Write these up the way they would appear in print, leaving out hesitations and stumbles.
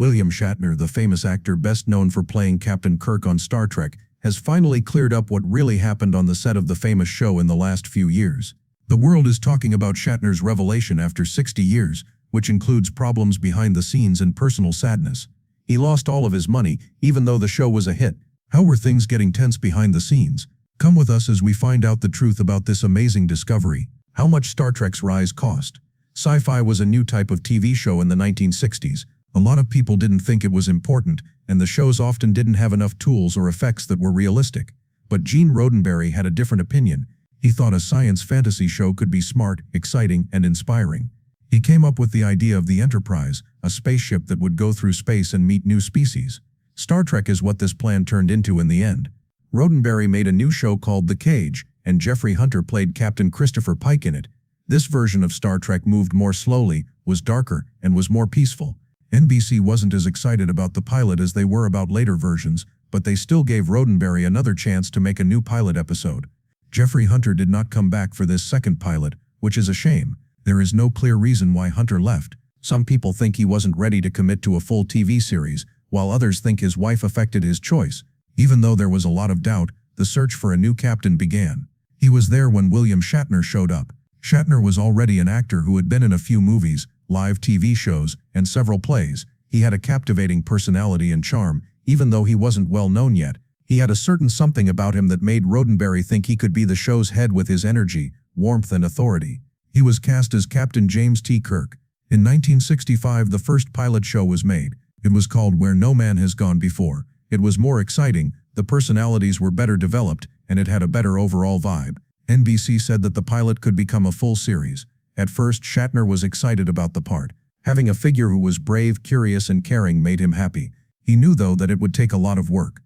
William Shatner, the famous actor best known for playing Captain Kirk on Star Trek, has finally cleared up what really happened on the set of the famous show in the last few years. The world is talking about Shatner's revelation after 60 years, which includes problems behind the scenes and personal sadness. He lost all of his money, even though the show was a hit. How were things getting tense behind the scenes? Come with us as we find out the truth about this amazing discovery. How much Star Trek's rise cost? Sci-fi was a new type of TV show in the 1960s. A lot of people didn't think it was important, and the shows often didn't have enough tools or effects that were realistic. But Gene Roddenberry had a different opinion. He thought a science fantasy show could be smart, exciting, and inspiring. He came up with the idea of the Enterprise, a spaceship that would go through space and meet new species. Star Trek is what this plan turned into in the end. Roddenberry made a new show called The Cage, and Jeffrey Hunter played Captain Christopher Pike in it. This version of Star Trek moved more slowly, was darker, and was more peaceful. NBC wasn't as excited about the pilot as they were about later versions, but they still gave Roddenberry another chance to make a new pilot episode. Jeffrey Hunter did not come back for this second pilot, which is a shame. There is no clear reason why Hunter left. Some people think he wasn't ready to commit to a full TV series, while others think his wife affected his choice. Even though there was a lot of doubt, the search for a new captain began. He was there when William Shatner showed up. Shatner was already an actor who had been in a few movies, live TV shows, and several plays. He had a captivating personality and charm, even though he wasn't well known yet. He had a certain something about him that made Roddenberry think he could be the show's head with his energy, warmth, and authority. He was cast as Captain James T. Kirk. In 1965, the first pilot show was made. It was called Where No Man Has Gone Before. It was more exciting, the personalities were better developed, and it had a better overall vibe. NBC said that the pilot could become a full series. At first, Shatner was excited about the part. Having a figure who was brave, curious, and caring made him happy. He knew, though, that it would take a lot of work.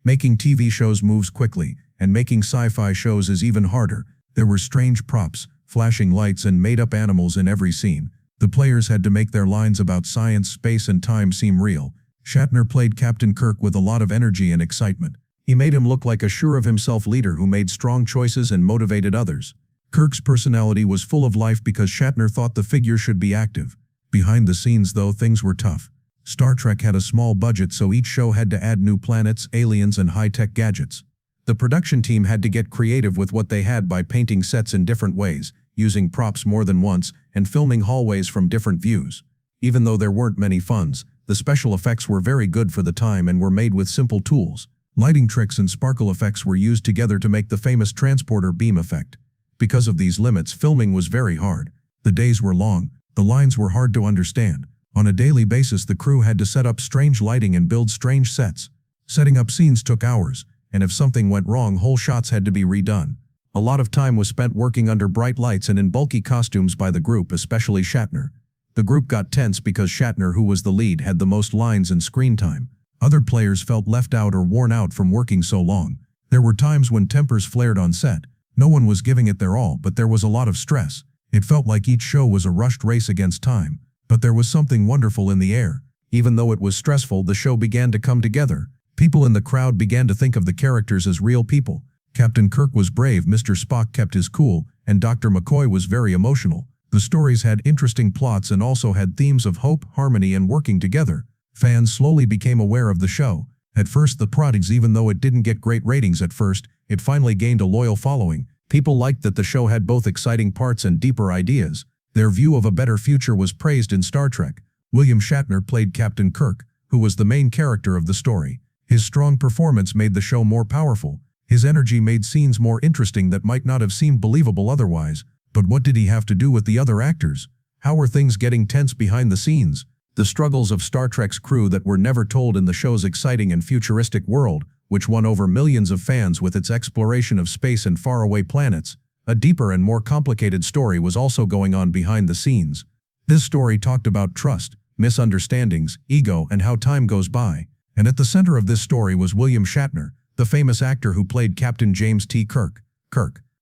Making TV shows moves quickly, and making sci-fi shows is even harder. There were strange props, flashing lights, and made-up animals in every scene. The players had to make their lines about science, space, and time seem real. Shatner played Captain Kirk with a lot of energy and excitement. He made him look like a sure-of-himself leader who made strong choices and motivated others. Kirk's personality was full of life because Shatner thought the figure should be active. Behind the scenes, though, things were tough. Star Trek had a small budget, so each show had to add new planets, aliens, and high-tech gadgets. The production team had to get creative with what they had by painting sets in different ways, using props more than once, and filming hallways from different views. Even though there weren't many funds, the special effects were very good for the time and were made with simple tools. Lighting tricks and sparkle effects were used together to make the famous transporter beam effect. Because of these limits, filming was very hard. The days were long, the lines were hard to understand. On a daily basis, the crew had to set up strange lighting and build strange sets. Setting up scenes took hours, and if something went wrong, whole shots had to be redone. A lot of time was spent working under bright lights and in bulky costumes by the group, especially Shatner. The group got tense because Shatner, who was the lead, had the most lines and screen time. Other players felt left out or worn out from working so long. There were times when tempers flared on set. No one was giving it their all, but there was a lot of stress. It felt like each show was a rushed race against time. But there was something wonderful in the air. Even though it was stressful, the show began to come together. People in the crowd began to think of the characters as real people. Captain Kirk was brave, Mr. Spock kept his cool, and Dr. McCoy was very emotional. The stories had interesting plots and also had themes of hope, harmony, and working together. Fans slowly became aware of the show. At first, the products, even though it didn't get great ratings at first, it finally gained a loyal following. People liked that the show had both exciting parts and deeper ideas. Their view of a better future was praised in Star Trek. William Shatner played Captain Kirk, who was the main character of the story. His strong performance made the show more powerful. His energy made scenes more interesting that might not have seemed believable otherwise. But what did he have to do with the other actors? How were things getting tense behind the scenes? The struggles of Star Trek's crew that were never told in the show's exciting and futuristic world, which won over millions of fans with its exploration of space and faraway planets. A deeper and more complicated story was also going on behind the scenes. This story talked about trust, misunderstandings, ego, and how time goes by. And at the center of this story was William Shatner, the famous actor who played Captain James T. Kirk.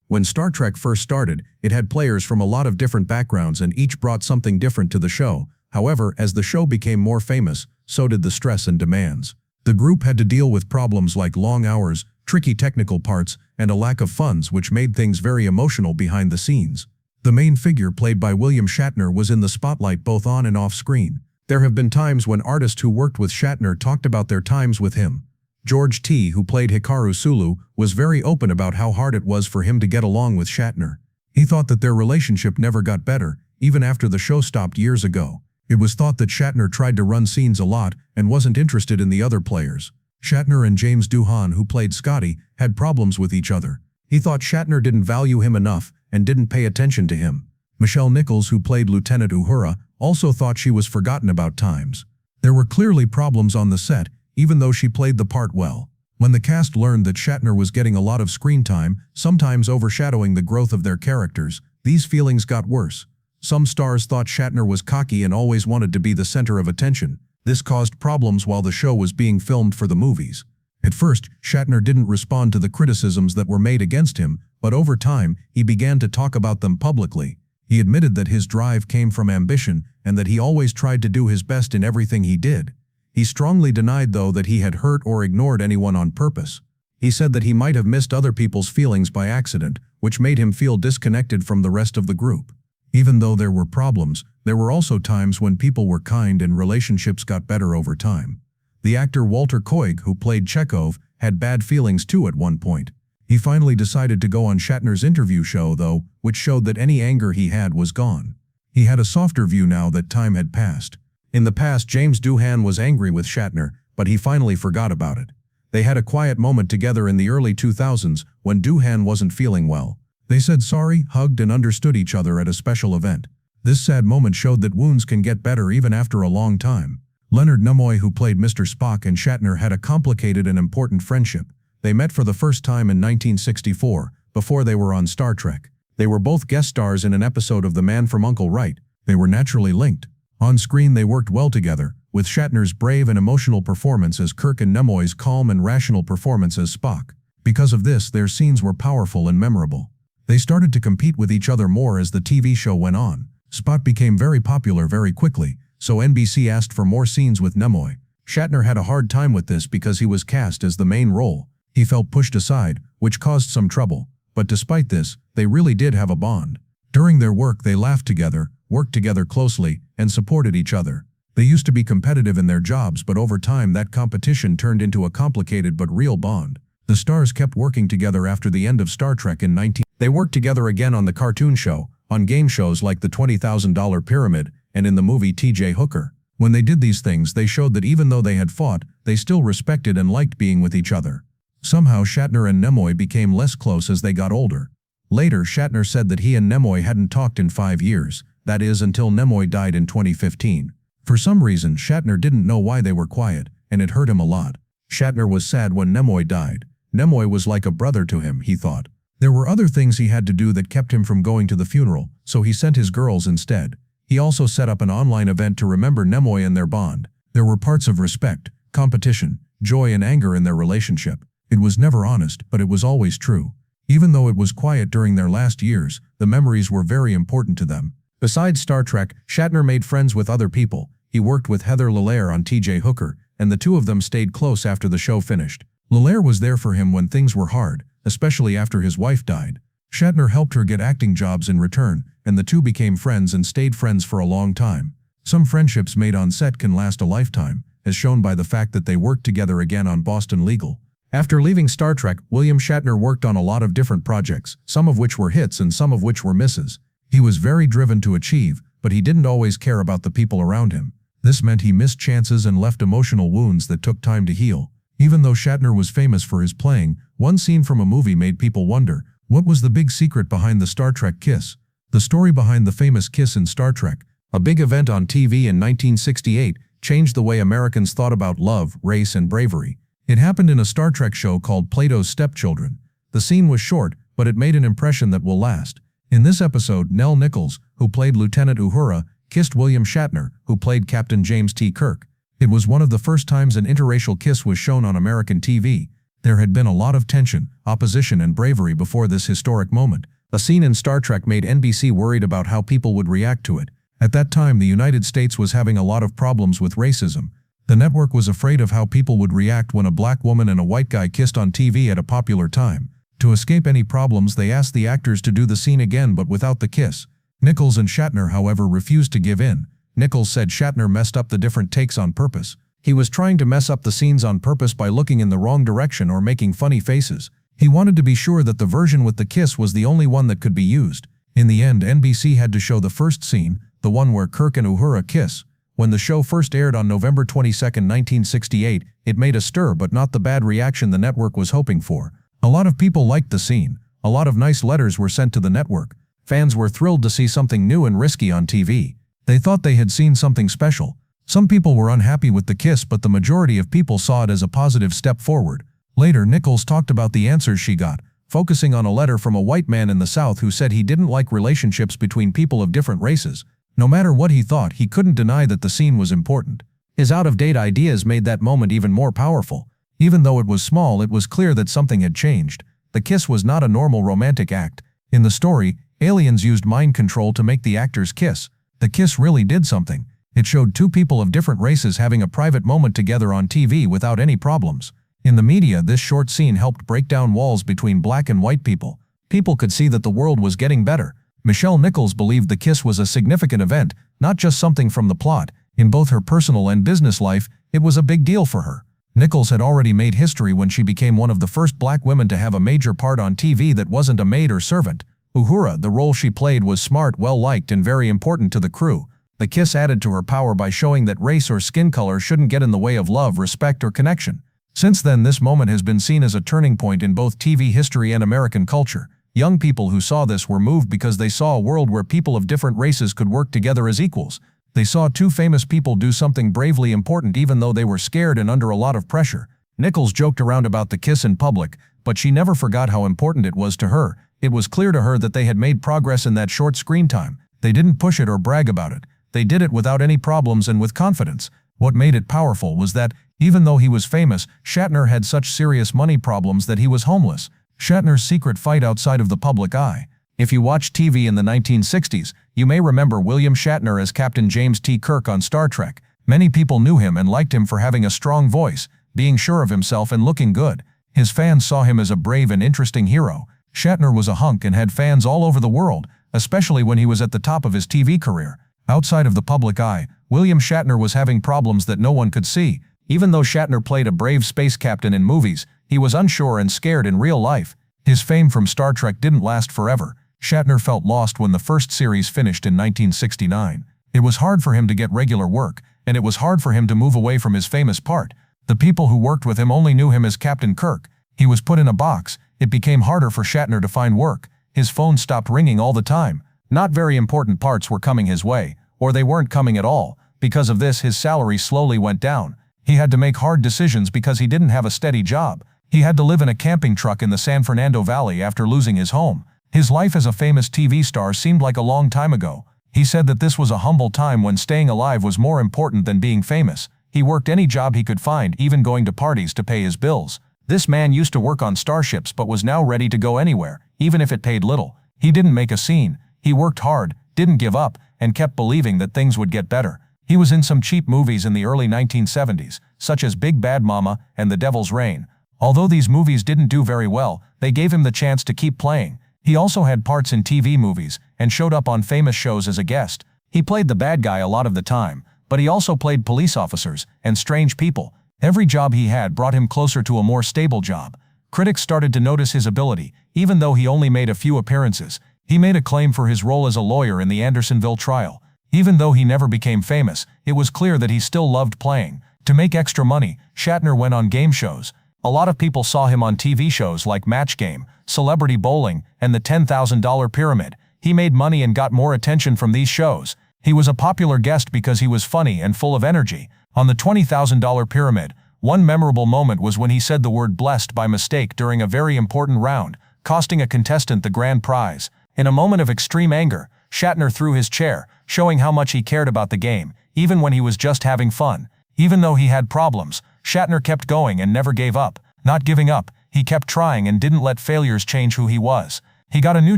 When Star Trek first started, it had players from a lot of different backgrounds and each brought something different to the show. However, as the show became more famous, so did the stress and demands. The group had to deal with problems like long hours, tricky technical parts, and a lack of funds, which made things very emotional behind the scenes. The main figure, played by William Shatner, was in the spotlight both on and off screen. There have been times when artists who worked with Shatner talked about their times with him. George T., who played Hikaru Sulu, was very open about how hard it was for him to get along with Shatner. He thought that their relationship never got better, even after the show stopped years ago. It was thought that Shatner tried to run scenes a lot and wasn't interested in the other players. Shatner and James Doohan, who played Scotty, had problems with each other. He thought Shatner didn't value him enough and didn't pay attention to him. Michelle Nichols, who played Lieutenant Uhura, also thought she was forgotten about times. There were clearly problems on the set, even though she played the part well. When the cast learned that Shatner was getting a lot of screen time, sometimes overshadowing the growth of their characters, these feelings got worse. Some stars thought Shatner was cocky and always wanted to be the center of attention. This caused problems while the show was being filmed for the movies. At first, Shatner didn't respond to the criticisms that were made against him, but over time, he began to talk about them publicly. He admitted that his drive came from ambition and that he always tried to do his best in everything he did. He strongly denied, though, that he had hurt or ignored anyone on purpose. He said that he might have missed other people's feelings by accident, which made him feel disconnected from the rest of the group. Even though there were problems, there were also times when people were kind and relationships got better over time. The actor Walter Koenig, who played Chekhov, had bad feelings too at one point. He finally decided to go on Shatner's interview show, though, which showed that any anger he had was gone. He had a softer view now that time had passed. In the past, James Doohan was angry with Shatner, but he finally forgot about it. They had a quiet moment together in the early 2000s when Doohan wasn't feeling well. They said sorry, hugged, and understood each other at a special event. This sad moment showed that wounds can get better even after a long time. Leonard Nimoy, who played Mr. Spock, and Shatner had a complicated and important friendship. They met for the first time in 1964, before they were on Star Trek. They were both guest stars in an episode of The Man from U.N.C.L.E. Right. They were naturally linked. On screen they worked well together, with Shatner's brave and emotional performance as Kirk and Nimoy's calm and rational performance as Spock. Because of this, their scenes were powerful and memorable. They started to compete with each other more as the TV show went on. Spock became very popular very quickly, so NBC asked for more scenes with Nimoy. Shatner had a hard time with this because he was cast as the main role. He felt pushed aside, which caused some trouble. But despite this, they really did have a bond. During their work they laughed together, worked together closely, and supported each other. They used to be competitive in their jobs, but over time that competition turned into a complicated but real bond. The stars kept working together after the end of Star Trek in 19... They worked together again on the cartoon show, on game shows like the $20,000 Pyramid, and in the movie T.J. Hooker. When they did these things, they showed that even though they had fought, they still respected and liked being with each other. Somehow Shatner and Nimoy became less close as they got older. Later, Shatner said that he and Nimoy hadn't talked in 5 years, that is, until Nimoy died in 2015. For some reason, Shatner didn't know why they were quiet, and it hurt him a lot. Shatner was sad when Nimoy died. Nimoy was like a brother to him, he thought. There were other things he had to do that kept him from going to the funeral, so he sent his girls instead. He also set up an online event to remember Nimoy and their bond. There were parts of respect, competition, joy, and anger in their relationship. It was never honest, but it was always true. Even though it was quiet during their last years, the memories were very important to them. Besides Star Trek, Shatner made friends with other people. He worked with Heather Lalare on T.J. Hooker, and the two of them stayed close after the show finished. Lalare was there for him when things were hard, especially after his wife died. Shatner helped her get acting jobs in return, and the two became friends and stayed friends for a long time. Some friendships made on set can last a lifetime, as shown by the fact that they worked together again on Boston Legal. After leaving Star Trek, William Shatner worked on a lot of different projects, some of which were hits and some of which were misses. He was very driven to achieve, but he didn't always care about the people around him. This meant he missed chances and left emotional wounds that took time to heal. Even though Shatner was famous for his playing, one scene from a movie made people wonder, what was the big secret behind the Star Trek kiss? The story behind the famous kiss in Star Trek, a big event on TV in 1968, changed the way Americans thought about love, race, and bravery. It happened in a Star Trek show called Plato's Stepchildren. The scene was short, but it made an impression that will last. In this episode, Nell Nichols, who played Lieutenant Uhura, kissed William Shatner, who played Captain James T. Kirk. It was one of the first times an interracial kiss was shown on American TV. There had been a lot of tension, opposition, and bravery before this historic moment. A scene in Star Trek made NBC worried about how people would react to it. At that time, the United States was having a lot of problems with racism. The network was afraid of how people would react when a black woman and a white guy kissed on TV at a popular time. To escape any problems, they asked the actors to do the scene again but without the kiss. Nichols and Shatner, however, refused to give in. Nichols said Shatner messed up the different takes on purpose. He was trying to mess up the scenes on purpose by looking in the wrong direction or making funny faces. He wanted to be sure that the version with the kiss was the only one that could be used. In the end, NBC had to show the first scene, the one where Kirk and Uhura kiss. When the show first aired on November 22, 1968, it made a stir but not the bad reaction the network was hoping for. A lot of people liked the scene. A lot of nice letters were sent to the network. Fans were thrilled to see something new and risky on TV. They thought they had seen something special. Some people were unhappy with the kiss, but the majority of people saw it as a positive step forward. Later, Nichols talked about the answers she got, focusing on a letter from a white man in the South who said he didn't like relationships between people of different races. No matter what he thought, he couldn't deny that the scene was important. His out-of-date ideas made that moment even more powerful. Even though it was small, it was clear that something had changed. The kiss was not a normal romantic act. In the story, aliens used mind control to make the actors kiss. The kiss really did something. It showed two people of different races having a private moment together on TV without any problems. In the media, this short scene helped break down walls between black and white people. People could see that the world was getting better. Michelle Nichols believed the kiss was a significant event, not just something from the plot. In both her personal and business life, it was a big deal for her. Nichols had already made history when she became one of the first black women to have a major part on TV that wasn't a maid or servant. Uhura, the role she played, was smart, well-liked, and very important to the crew. The kiss added to her power by showing that race or skin color shouldn't get in the way of love, respect, or connection. Since then, this moment has been seen as a turning point in both TV history and American culture. Young people who saw this were moved because they saw a world where people of different races could work together as equals. They saw two famous people do something bravely important even though they were scared and under a lot of pressure. Nichols joked around about the kiss in public, but she never forgot how important it was to her. It was clear to her that they had made progress in that short screen time. They didn't push it or brag about it. They did it without any problems and with confidence. What made it powerful was that, even though he was famous, Shatner had such serious money problems that he was homeless. Shatner's secret fight outside of the public eye. If you watched TV in the 1960s, you may remember William Shatner as Captain James T. Kirk on Star Trek. Many people knew him and liked him for having a strong voice, being sure of himself and looking good. His fans saw him as a brave and interesting hero. Shatner was a hunk and had fans all over the world, especially when he was at the top of his TV career. Outside of the public eye, William Shatner was having problems that no one could see. Even though Shatner played a brave space captain in movies, he was unsure and scared in real life. His fame from Star Trek didn't last forever. Shatner felt lost when the first series finished in 1969. It was hard for him to get regular work, and it was hard for him to move away from his famous part. The people who worked with him only knew him as Captain Kirk. He was put in a box. It became harder for Shatner to find work. His phone stopped ringing all the time. Not very important parts were coming his way, or they weren't coming at all. Because of this, his salary slowly went down. He had to make hard decisions because he didn't have a steady job. He had to live in a camping truck in the San Fernando Valley after losing his home. His life as a famous TV star seemed like a long time ago. He said that this was a humble time when staying alive was more important than being famous. He worked any job he could find, even going to parties to pay his bills. This man used to work on starships but was now ready to go anywhere, even if it paid little. He didn't make a scene. He worked hard, didn't give up, and kept believing that things would get better. He was in some cheap movies in the early 1970s, such as Big Bad Mama and The Devil's Rain. Although these movies didn't do very well, they gave him the chance to keep playing. He also had parts in TV movies and showed up on famous shows as a guest. He played the bad guy a lot of the time, but he also played police officers and strange people. Every job he had brought him closer to a more stable job. Critics started to notice his ability, even though he only made a few appearances. He made a claim for his role as a lawyer in the Andersonville trial. Even though he never became famous, it was clear that he still loved playing. To make extra money, Shatner went on game shows. A lot of people saw him on TV shows like Match Game, Celebrity Bowling, and the $10,000 Pyramid. He made money and got more attention from these shows. He was a popular guest because he was funny and full of energy. On the $20,000 Pyramid, one memorable moment was when he said the word blessed by mistake during a very important round, costing a contestant the grand prize. In a moment of extreme anger, Shatner threw his chair, showing how much he cared about the game, even when he was just having fun. Even though he had problems, Shatner kept going and never gave up. Not giving up, he kept trying and didn't let failures change who he was. He got a new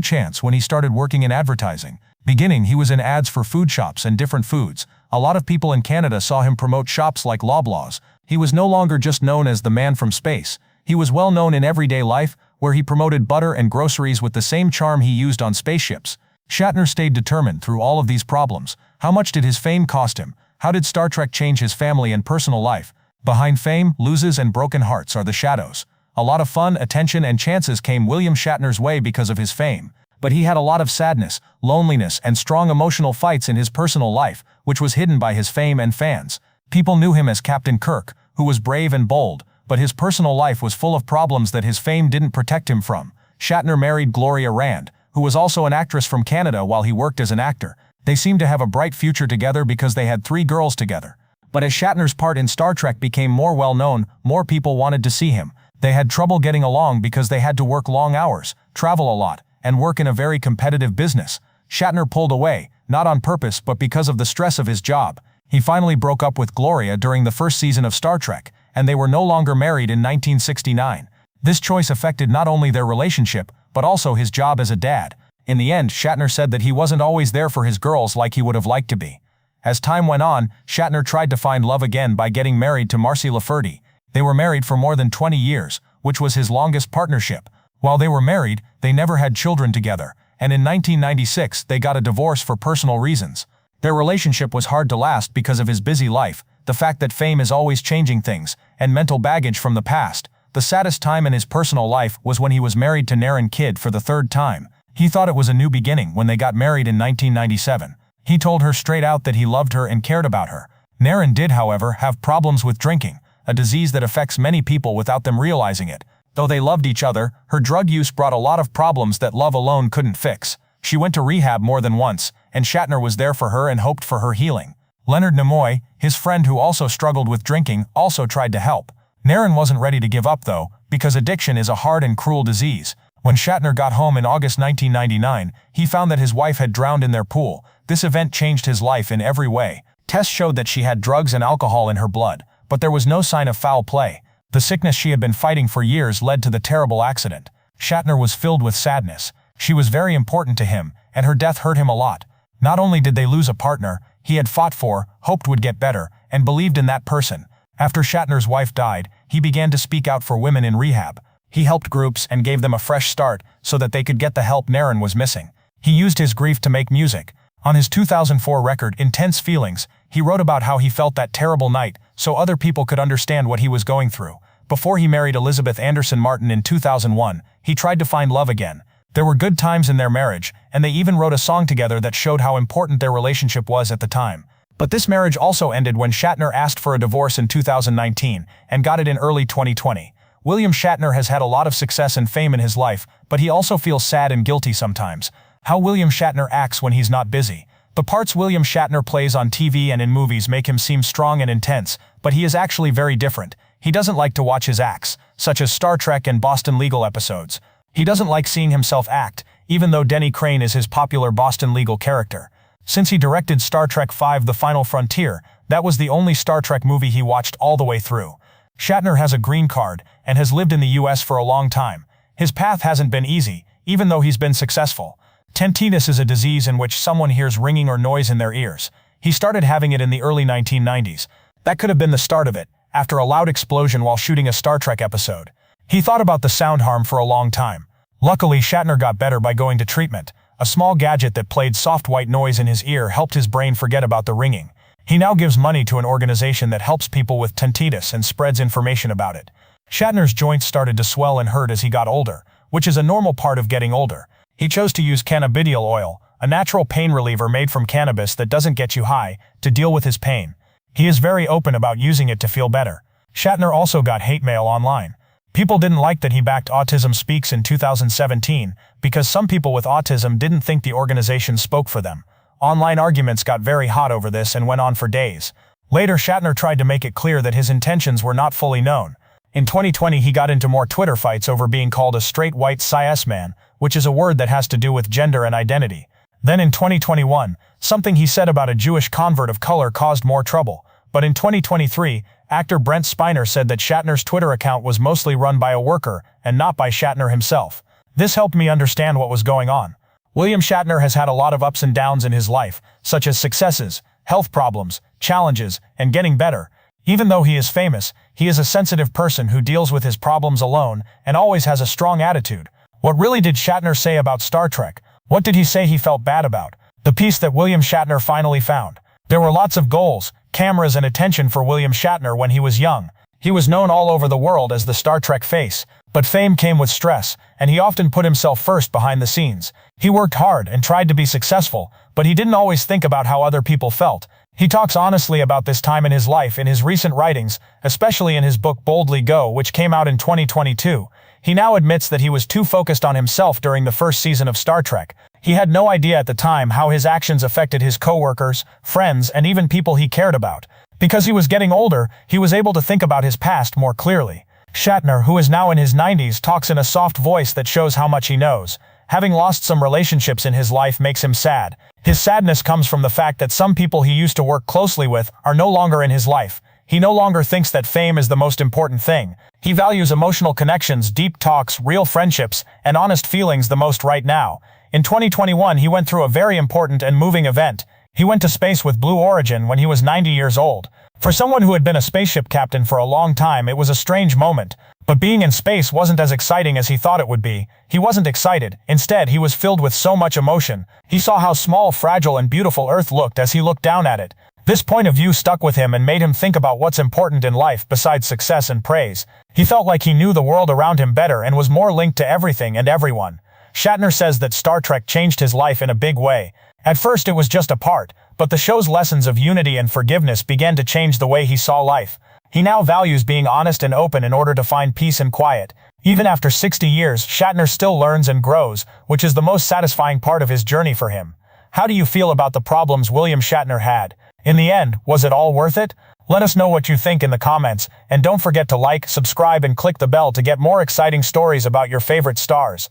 chance when he started working in advertising. Beginning, he was in ads for food shops and different foods. A lot of people in Canada saw him promote shops like Loblaws. He was no longer just known as the man from space. He was well known in everyday life, where he promoted butter and groceries with the same charm he used on spaceships. Shatner stayed determined through all of these problems. How much did his fame cost him? How did Star Trek change his family and personal life? Behind fame, losses, and broken hearts are the shadows. A lot of fun, attention, and chances came William Shatner's way because of his fame. But he had a lot of sadness, loneliness, and strong emotional fights in his personal life, which was hidden by his fame and fans. People knew him as Captain Kirk, who was brave and bold, but his personal life was full of problems that his fame didn't protect him from. Shatner married Gloria Rand, who was also an actress from Canada while he worked as an actor. They seemed to have a bright future together because they had 3 girls together. But as Shatner's part in Star Trek became more well-known, more people wanted to see him. They had trouble getting along because they had to work long hours, travel a lot, and work in a very competitive business. Shatner pulled away, not on purpose but because of the stress of his job. He finally broke up with Gloria during the first season of Star Trek, and they were no longer married in 1969. This choice affected not only their relationship, but also his job as a dad. In the end, Shatner said that he wasn't always there for his girls like he would have liked to be. As time went on, Shatner tried to find love again by getting married to Marcy Lafferty. They were married for more than 20 years, which was his longest partnership. While they were married, they never had children together, and in 1996 they got a divorce for personal reasons. Their relationship was hard to last because of his busy life, the fact that fame is always changing things, and mental baggage from the past. The saddest time in his personal life was when he was married to Naren Kidd for the 3rd time. He thought it was a new beginning when they got married in 1997. He told her straight out that he loved her and cared about her. Naren did, however, have problems with drinking, a disease that affects many people without them realizing it. Though they loved each other, her drug use brought a lot of problems that love alone couldn't fix. She went to rehab more than once, and Shatner was there for her and hoped for her healing. Leonard Nimoy, his friend who also struggled with drinking, also tried to help. Naren wasn't ready to give up though, because addiction is a hard and cruel disease. When Shatner got home in August 1999, he found that his wife had drowned in their pool. This event changed his life in every way. Tests showed that she had drugs and alcohol in her blood, but there was no sign of foul play. The sickness she had been fighting for years led to the terrible accident. Shatner was filled with sadness. She was very important to him, and her death hurt him a lot. Not only did they lose a partner he had fought for, hoped would get better, and believed in that person. After Shatner's wife died, he began to speak out for women in rehab. He helped groups and gave them a fresh start so that they could get the help Naren was missing. He used his grief to make music. On his 2004 record, Intense Feelings, he wrote about how he felt that terrible night so other people could understand what he was going through. Before he married Elizabeth Anderson Martin in 2001, he tried to find love again. There were good times in their marriage, and they even wrote a song together that showed how important their relationship was at the time. But this marriage also ended when Shatner asked for a divorce in 2019 and got it in early 2020. William Shatner has had a lot of success and fame in his life, but he also feels sad and guilty sometimes. How William Shatner acts when he's not busy. The parts William Shatner plays on TV and in movies make him seem strong and intense, but he is actually very different. He doesn't like to watch his acts, such as Star Trek and Boston Legal episodes. He doesn't like seeing himself act, even though Denny Crane is his popular Boston Legal character. Since he directed Star Trek V: The Final Frontier, that was the only Star Trek movie he watched all the way through. Shatner has a green card and has lived in the US for a long time. His path hasn't been easy, even though he's been successful. Tinnitus is a disease in which someone hears ringing or noise in their ears. He started having it in the early 1990s. That could have been the start of it, after a loud explosion while shooting a Star Trek episode. He thought about the sound harm for a long time. Luckily, Shatner got better by going to treatment. A small gadget that played soft white noise in his ear helped his brain forget about the ringing. He now gives money to an organization that helps people with tinnitus and spreads information about it. Shatner's joints started to swell and hurt as he got older, which is a normal part of getting older. He chose to use cannabidiol oil, a natural pain reliever made from cannabis that doesn't get you high, to deal with his pain. He is very open about using it to feel better. Shatner also got hate mail online. People didn't like that he backed Autism Speaks in 2017 because some people with autism didn't think the organization spoke for them. Online arguments got very hot over this and went on for days. Later, Shatner tried to make it clear that his intentions were not fully known. In 2020, he got into more Twitter fights over being called a straight white cis man, which is a word that has to do with gender and identity. Then in 2021, something he said about a Jewish convert of color caused more trouble. But in 2023, actor Brent Spiner said that Shatner's Twitter account was mostly run by a worker and not by Shatner himself. This helped me understand what was going on. William Shatner has had a lot of ups and downs in his life, such as successes, health problems, challenges, and getting better. Even though he is famous, he is a sensitive person who deals with his problems alone and always has a strong attitude. What really did Shatner say about Star Trek? What did he say he felt bad about? The peace that William Shatner finally found. There were lots of goals, cameras and attention for William Shatner when he was young. He was known all over the world as the Star Trek face, but fame came with stress, and he often put himself first behind the scenes. He worked hard and tried to be successful, but he didn't always think about how other people felt. He talks honestly about this time in his life in his recent writings, especially in his book Boldly Go, which came out in 2022. He now admits that he was too focused on himself during the first season of Star Trek. He had no idea at the time how his actions affected his coworkers, friends, and even people he cared about. Because he was getting older, he was able to think about his past more clearly. Shatner, who is now in his 90s, talks in a soft voice that shows how much he knows. Having lost some relationships in his life makes him sad. His sadness comes from the fact that some people he used to work closely with are no longer in his life. He no longer thinks that fame is the most important thing. He values emotional connections, deep talks, real friendships, and honest feelings the most right now. In 2021, he went through a very important and moving event. He went to space with Blue Origin when he was 90 years old. For someone who had been a spaceship captain for a long time, it was a strange moment. But being in space wasn't as exciting as he thought it would be. He wasn't excited. Instead, he was filled with so much emotion. He saw how small, fragile, and beautiful Earth looked as he looked down at it. This point of view stuck with him and made him think about what's important in life besides success and praise. He felt like he knew the world around him better and was more linked to everything and everyone. Shatner says that Star Trek changed his life in a big way. At first it was just a part, but the show's lessons of unity and forgiveness began to change the way he saw life. He now values being honest and open in order to find peace and quiet. Even after 60 years, Shatner still learns and grows, which is the most satisfying part of his journey for him. How do you feel about the problems William Shatner had? In the end, was it all worth it? Let us know what you think in the comments, and don't forget to like, subscribe, and click the bell to get more exciting stories about your favorite stars.